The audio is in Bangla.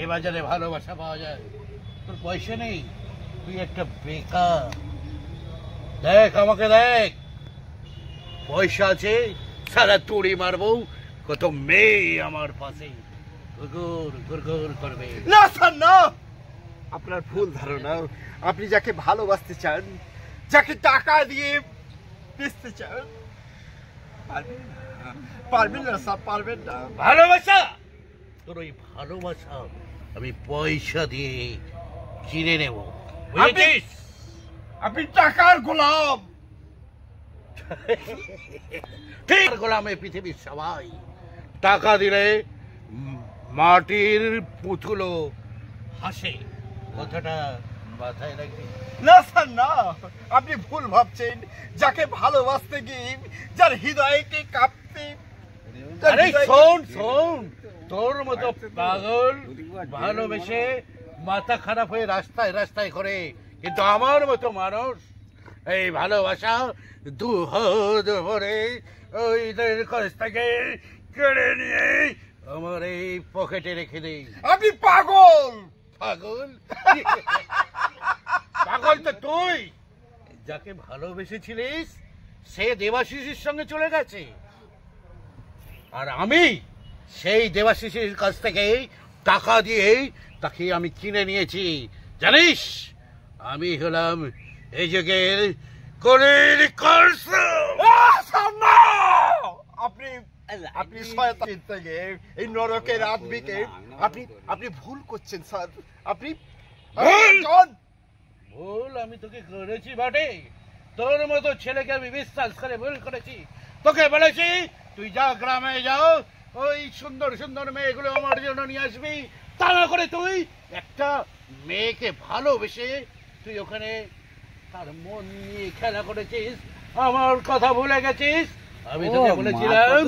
এ বাজারে ভালোবাসা পাওয়া যায়, তোর পয়সা নেই, তুই একটা বেকার। দেখ আমাকে দেখ, পয়সা আছে, সারা তুড়ি মারবো, কত মেয়ে আমার পাশে গুরগুর গুরগুর করবে। না স্যার না, আপনার ভুল ধারণা। আপনি যাকে ভালোবাসতে চান, যাকে টাকা দিয়ে বেচতে চান, পারবেন না স্যার, পারবেন না। ভালোবাসা, তোর ওই ভালোবাসা আমি পয়সা দিয়ে কিনে নেব, বুঝেছিস? আপনি টাকার গোলাম। ঠিক গোলামে পৃথিবীর সবাই। টাকা দিলে মাটির পুতুলো হাসে, কথাটা মাথায় রাখবি। না স্যার না, আপনি ভুল ভাবছেন। যাকে ভালোবাসতে গিয়ে, যার হৃদয়কে কাঁপতে, আরে শোন শোন, তোর মতো পাগল ভালোবেসে মাথা খারাপ হয়ে রাস্তায় রাস্তায় করে, কিন্তু আমার মতো মানুষ এই ভালোবাসা দু হাত ভরে ওইদের কাছ থেকে কেড়ে নিয়ে আমার এই পকেটে রেখে দেই। আপনি পাগল। পাগল? পাগল তো তুই। যাকে ভালোবেসেছিলিস সে দেবাশিসের সঙ্গে চলে গেছে, আর আমি সেই দেবাশিসের কাছ থেকে টাকা দিয়ে তাকে আমি কিনে নিয়েছি। জানিস, আমি হলাম এই যুগের কলির কলসুম। আপনি আপনি শয়তান থেকে এই নরকের আদমিকে আপনি আপনি ভুল করছেন স্যার। আপনি ভুল আমি তোকে করেছি বটে, তোর মতো ছেলেকে আমি বিশ্বাস করে ভুল করেছি। তোকে বলেছি তুই যা গ্রামে যাও, ওই সুন্দর সুন্দর মেয়েগুলো আমার জন্য নিয়ে আসবি। তা না করে তুই একটা মেয়েকে ভালোবেসে তুই ওখানে তার মন নিয়ে খেলা করেছিস, আমার কথা ভুলে গেছিস। আমি তোকে বলেছিলাম